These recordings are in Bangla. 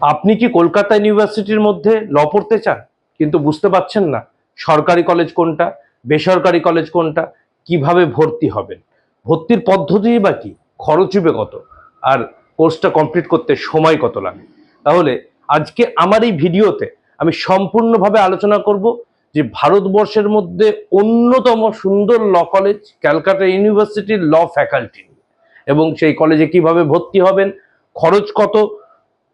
আপনি কি কলকাতা ইউনিভার্সিটির মধ্যে ল পড়তে চান কিন্তু বুঝতে পারছেন না সরকারি কলেজ কোনটা, বেসরকারি কলেজ কোনটা, কিভাবে ভর্তি হবেন, ভর্তির পদ্ধতি বা কি, খরচবে কত, আর কোর্সটা কমপ্লিট করতে সময় কত লাগে? তাহলে আজকে আমার এই ভিডিওতে আমি সম্পূর্ণভাবে আলোচনা করব যে ভারতবর্ষের মধ্যে অন্যতম সুন্দর ল কলেজ ক্যালকাটা ইউনিভার্সিটির ল ফ্যাকাল্টি এবং সেই কলেজে কিভাবে ভর্তি হবেন, খরচ কত,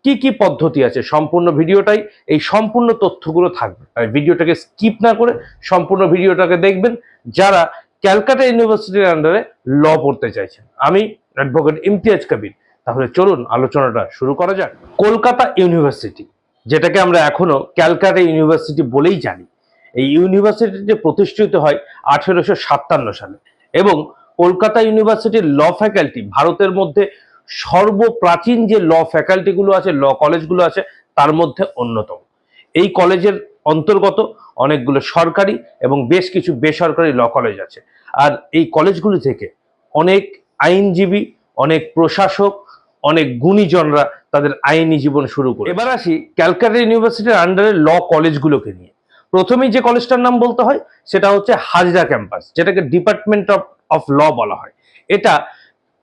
কি কি পদ্ধতি আছে, সম্পূর্ণ ভিডিওটাই এই সম্পূর্ণ তথ্যগুলো থাকবে। তাই ভিডিওটাকে স্কিপ না করে সম্পূর্ণ ভিডিওটাকে দেখবেন যারা ক্যালকাটা ইউনিভার্সিটির আন্ডারে ল পড়তে চাইছেন। আমি অ্যাডভোকেট ইমতিয়াজ কবির। তাহলে চলুন আলোচনাটা শুরু করা যাক। কলকাতা ইউনিভার্সিটি, যেটাকে আমরা এখনো ক্যালকাটা ইউনিভার্সিটি বলেই জানি, এই ইউনিভার্সিটিটি প্রতিষ্ঠিত হয় 1857 সালে এবং কলকাতা ইউনিভার্সিটির ল ফ্যাকাল্টি ভারতের মধ্যে সর্বপ্রাচীন যে ল ফ্যাকাল্টিগুলো আছে, ল কলেজগুলো আছে, তার মধ্যে অন্যতম। এই কলেজের অন্তর্গত অনেকগুলো সরকারি এবং বেশ কিছু বেসরকারি ল কলেজ আছে। আর এই কলেজগুলি থেকে অনেক আইনজীবী, অনেক প্রশাসক, অনেক গুণীজনরা তাদের আইনি জীবন শুরু করে। এবার আসি ক্যালকাটা ইউনিভার্সিটির আন্ডারে ল কলেজগুলোকে নিয়ে। প্রথমেই যে কলেজটার নাম বলতে হয় সেটা হচ্ছে হাজরা ক্যাম্পাস, যেটাকে ডিপার্টমেন্ট অফ ল বলা হয়। এটা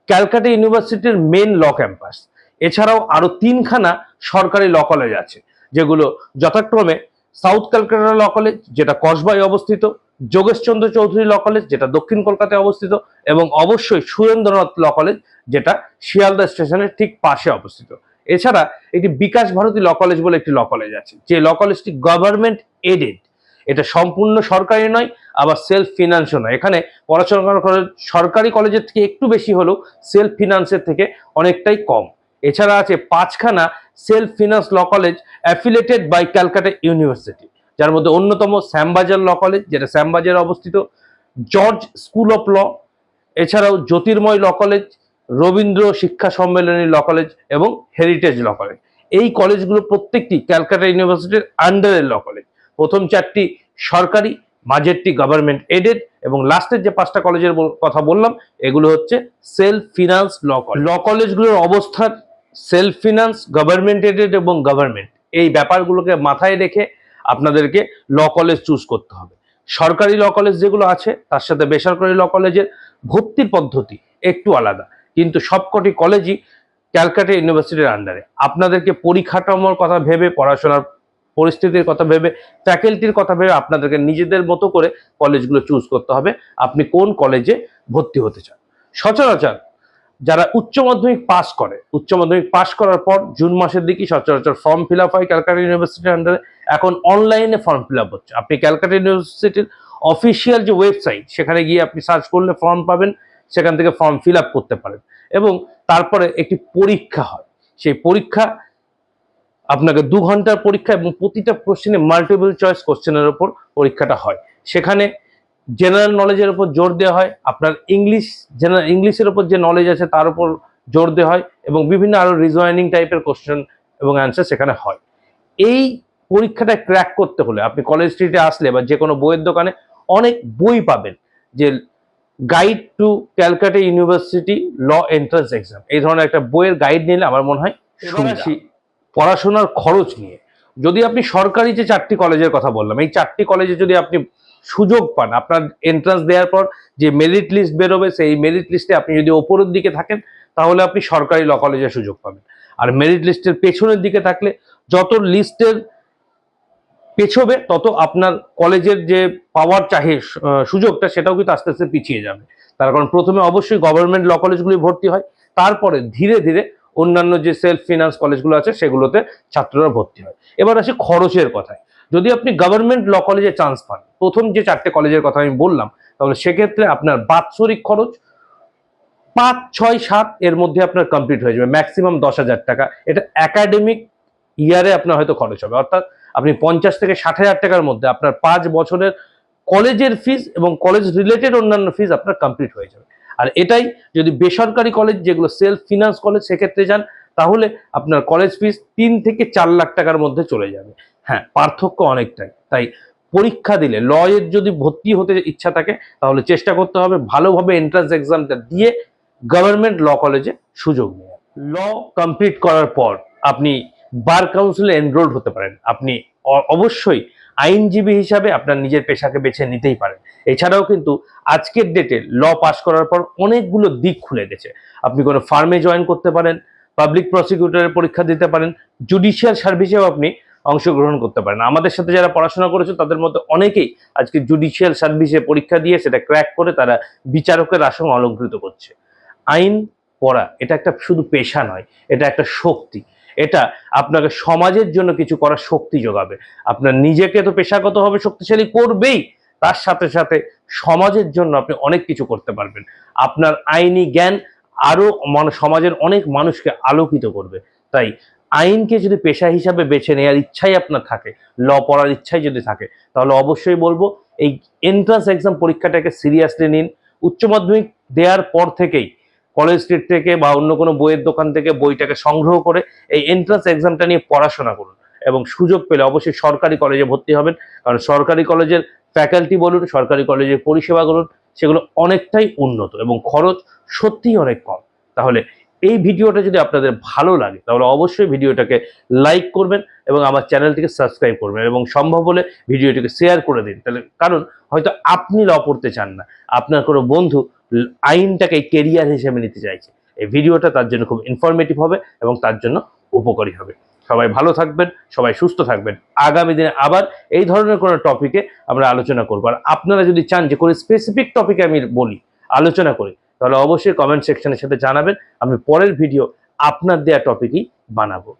ক্যালকাটা ইউনিভার্সিটির মেন ল ক্যাম্পাস। এছাড়াও আরো তিনখানা সরকারি ল কলেজ আছে, যেগুলো যথাক্রমে সাউথ ক্যালকাটা ল কলেজ, যেটা কসবায় অবস্থিত, যোগেশচন্দ্র চৌধুরী ল কলেজ, যেটা দক্ষিণ কলকাতায় অবস্থিত, এবং অবশ্যই সুরেন্দ্রনাথ ল কলেজ, যেটা শিয়ালদা স্টেশনের ঠিক পাশে অবস্থিত। এছাড়া একটি বিকাশ ভারতী ল কলেজ বলে একটি ল কলেজ আছে, যে ল কলেজটি গভর্নমেন্ট এডেড। এটা সম্পূর্ণ সরকারি নয়, আবার সেলফ ফিনান্সও নয়। এখানে পড়াশোনা করার সরকারি কলেজের থেকে একটু বেশি হলেও সেলফ ফিনান্সের থেকে অনেকটাই কম। এছাড়া আছে পাঁচখানা self finance law college affiliated by Calcutta university, যার মধ্যে অন্যতম শ্যামবাজার ল কলেজ, যেটা শ্যামবাজারে অবস্থিত, জর্জ স্কুল অফ ল, এছাড়াও জ্যোতির্ময় ল কলেজ, রবীন্দ্র শিক্ষা সম্মেলনী ল কলেজ এবং হেরিটেজ ল কলেজ। এই কলেজগুলো প্রত্যেকটি ক্যালকাটা ইউনিভার্সিটির আন্ডারের ল কলেজ। প্রথম চারটি সরকারি, মাঝেরটি গভর্নমেন্ট এডেড এবং লাস্টের যে পাঁচটা কলেজের কথা বললাম এগুলো হচ্ছে সেলফ ফিনান্স ল কলেজ। ল কলেজগুলোর অবস্থান সেলফ ফিনান্স, গভর্নমেন্ট এডেড এবং গভর্নমেন্ট, এই ব্যাপারগুলোকে মাথায় রেখে আপনাদেরকে ল কলেজ চুজ করতে হবে। সরকারি ল কলেজ যেগুলো আছে তার সাথে বেসরকারি ল কলেজের ভর্তির পদ্ধতি একটু আলাদা, কিন্তু সবকটি কলেজই ক্যালকাটা ইউনিভার্সিটির আন্ডারে। আপনাদেরকে পরিকাঠামোর কথা ভেবে, পড়াশোনার পরিস্থিতির কথা ভেবে, ফ্যাকাল্টির কথা ভেবে আপনাদেরকে নিজেদের মতো করে কলেজগুলো চুজ করতে হবে আপনি কোন কলেজে ভর্তি হতে চান। সচরাচর যারা উচ্চ মাধ্যমিক পাস করে, উচ্চ মাধ্যমিক পাস করার পর জুন মাসের দিকে সচরাচর ফর্ম ফিল আপ হয় ক্যালকাটা ইউনিভার্সিটির আন্ডারে। এখন অনলাইনে ফর্ম ফিল আপ হচ্ছে। আপনি ক্যালকাটা ইউনিভার্সিটির অফিসিয়াল যে ওয়েবসাইট, সেখানে গিয়ে আপনি সার্চ করলে ফর্ম পাবেন, সেখান থেকে ফর্ম ফিল আপ করতে পারেন এবং তারপরে একটি পরীক্ষা হয়। সেই পরীক্ষা আপনাকে 2 ঘন্টার পরীক্ষা এবং প্রতিটা প্রশ্নে মাল্টিপল চয়েস কোশ্চেনের উপর পরীক্ষাটা হয়। সেখানে জেনারেল নলেজের উপর জোর দেওয়া হয়, আপনার ইংলিশের উপর যে নলেজ আছে তার উপর জোর দেওয়া হয় এবং বিভিন্ন আরো রিজনিং টাইপের কোশ্চেন এবং অ্যান্সার সেখানে হয়। এই পরীক্ষাটা ক্র্যাক করতে হলে আপনি কলেজ স্ট্রিটে আসলে বা যে কোনো বইয়ের দোকানে অনেক বই পাবেন, যে guide to Calcutta university law entrance exam, এই ধরনের একটা বইয়ের গাইড নিলে আমার মনে হয় সুবিধা। পড়াশোনার খরচ নিয়ে, যদি আপনি সরকারি যে 4টি কলেজের কথা বললাম, এই 4টি কলেজে যদি আপনি সুযোগ পান, আপনার এন্ট্রান্স দেওয়ার পর যে মেরিট লিস্ট বেরোবে, সেই মেরিট লিস্টে আপনি যদি ওপরের দিকে থাকেন তাহলে আপনি সরকারি ল কলেজের সুযোগ পাবেন। আর মেরিট লিস্টের পেছনের দিকে থাকলে, যত লিস্টের পেছবে তত আপনার কলেজের যে পাওয়ার চাহে সুযোগটা, সেটাও কিন্তু আস্তে আস্তে পিছিয়ে যাবে। তার কারণ প্রথমে অবশ্যই গভর্নমেন্ট ল কলেজগুলি ভর্তি হয়, তারপরে ধীরে ধীরে অন্যান্য যে সেলফ ফিনান্স কলেজগুলো আছে সেগুলোতে ছাত্ররা ভর্তি হয়। এবার আসি খরচের কথায়। যদি আপনি গভর্নমেন্ট ল কলেজে চান্স পান, প্রথম যে 4টে কলেজের কথা আমি বললাম, তাহলে সেক্ষেত্রে আপনার বাৎসরিক খরচ 5, 6, 7 এর মধ্যে আপনার কমপ্লিট হয়ে যাবে, ম্যাক্সিমাম 10,000 টাকা। এটা একাডেমিক ইয়ারে আপনার হয়তো খরচ হবে, অর্থাৎ আপনি 50 থেকে 60,000 টাকার মধ্যে আপনার 5 বছরের কলেজের ফিস এবং কলেজ রিলেটেড অন্যান্য ফিস আপনার কমপ্লিট হয়ে যাবে। আর এটাই যদি বেসরকারি কলেজ, যেগুলো সেলফ ফিনান্স কলেজ, সেক্ষেত্রে যান তাহলে আপনার কলেজ ফিস 3 থেকে 4 লাখ টাকার মধ্যে চলে যাবে। হ্যাঁ, পার্থক্য অনেকটাই। তাই পরীক্ষা দিলে, ল এর যদি ভর্তি হতে ইচ্ছা থাকে তাহলে চেষ্টা করতে হবে ভালোভাবে এন্ট্রান্স এক্সামটা দিয়ে গভর্নমেন্ট ল কলেজে সুযোগ নেওয়া। ল কমপ্লিট করার পর আপনি বার কাউন্সিলে এনরোলড হতে পারেন। আপনি অবশ্যই আইনজীবী হিসাবে আপনার নিজের পেশাকে বেছে নিতেই পারেন। এছাড়াও কিন্তু আজকের ডেটে ল পাস করার পর অনেকগুলো দিক খুলে গেছে। আপনি কোনো ফার্মে জয়েন করতে পারেন, পাবলিক প্রসিকিউটরের পরীক্ষা দিতে পারেন, জুডিশিয়াল সার্ভিসেও আপনি অংশগ্রহণ করতে পারেন। আমাদের সাথে যারা পড়াশোনা করেছে তাদের মধ্যে অনেকেই আজকে জুডিশিয়াল সার্ভিসে পরীক্ষা দিয়ে সেটা ক্র্যাক করে তারা বিচারকের আসন অলংকৃত করছে। আইন পড়া এটা একটা শুধু পেশা নয়, এটা একটা শক্তি। এটা আপনাকে সমাজের জন্য কিছু করার শক্তি যোগাবে। আপনার নিজেকে তো পেশাগতভাবে শক্তিশালী করবেই, তার সাথে সাথে সমাজের জন্য আপনি অনেক কিছু করতে পারবেন। আপনার আইনি জ্ঞান আরো সমাজের অনেক মানুষকে আলোকিত করবে। তাই আইনকে যদি পেশা হিসাবে বেছে নেওয়ার ইচ্ছাই আপনার থাকে, ল পড়ার ইচ্ছাই যদি থাকে, তাহলে অবশ্যই বলবো এই এন্ট্রান্স এক্সাম পরীক্ষাটাকে সিরিয়াসলি নিন। উচ্চ মাধ্যমিক দেওয়ার পর থেকেই কলেজ স্ট্রিট থেকে বা অন্য কোনো বইয়ের দোকান থেকে বইটাকে সংগ্রহ করে এই এন্ট্রান্স এক্সামটা নিয়ে পড়াশোনা করুন এবং সুযোগ পেলে অবশ্যই সরকারি কলেজে ভর্তি হবেন। কারণ সরকারি কলেজের ফ্যাকাল্টি বলুন, সরকারি কলেজের পরিষেবা বলুন, সেগুলো অনেকটাই উন্নত এবং খরচ সত্যিই অনেক কম। তাহলে এই ভিডিওটা যদি আপনাদের ভালো লাগে তাহলে অবশ্যই ভিডিওটাকে লাইক করবেন এবং আমার চ্যানেলটিকে সাবস্ক্রাইব করবেন এবং সম্ভব হলে ভিডিওটিকে শেয়ার করে দিন। তাহলে কারণ হয়তো আপনি ল পড়তে চান না, আপনার কোনো বন্ধু আইনটাকে কেরিয়ার হিসেবে নিতে চাইছে। এই ভিডিওটা তার জন্য খুব ইনফরমেটিভ হবে এবং তার জন্য উপকারী হবে। সবাই ভালো থাকবেন, সবাই সুস্থ থাকবেন। আগামী দিনে আবার এই ধরনের কোনো টপিকে আমরা আলোচনা করবো। আর আপনারা যদি চান যে কোনো স্পেসিফিক টপিকে আমি বলি, আলোচনা করি, তাহলে অবশ্যই কমেন্ট সেকশনের সাথে জানাবেন। আমি পরের ভিডিও আপনার দেওয়া টপিকই বানাবো।